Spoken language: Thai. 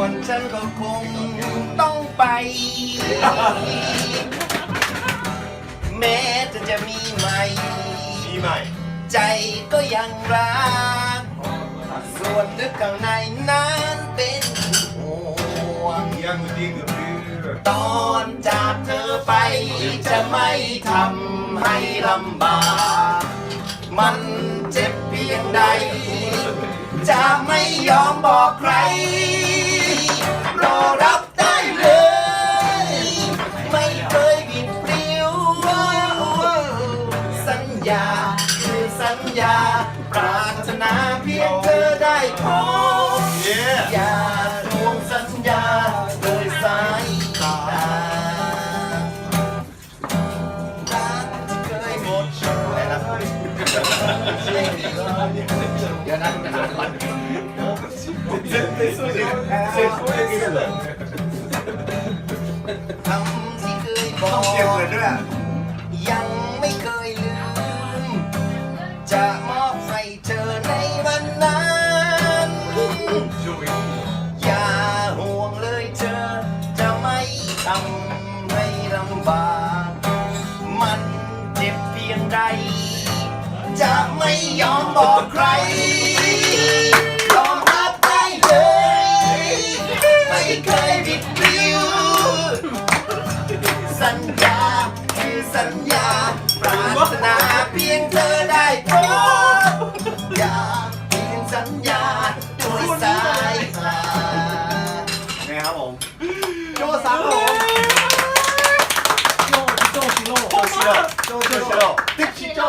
วนฉันก็คงต้องไป แม้จะมีไหม มีใหม่ ใจก็ยังรัก ส่วนลึกข้างในนั้นเป็นห่วง ยังดีกับเรือ ตอนจากเธอไปจะไม่ทำให้ลำบาก มันเจ็บเพียงใด จะไม่ยอมบอกใคร รอรับได้เลย ไม่เคยบิดเบี้ยวสัญญาคือสัญญา ปรารถนาเพียงเธอได้พบ เย้ อย่าทวงสัญญาโดยสายตารักที่เคยหมดอะไรนะเดี๋ยวนั้นจะหาก่อน 絶対そうじゃない絶対そうだよ คำที่เคยบอก เก็บเลยด้วย ยังไม่เคยลืม จะมอบให้เธอในวันนั้น อย่าห่วงเลยเธอ จะไม่ทำให้ลำบาก มันเจ็บเพียงใด จะไม่ยอมบอกใคร ยอมรับได้เลย ไม่เคยบิดเบี้ยวสัญญาคือสัญญา ปรารถนาเพียงเธอได้พบอย่าเพียงสัญญาด้วยสายตา ไงครับผม โจซังครับผมโจชิโร่ โจชิโร่โจชิโร่ ติ๊กชิโร่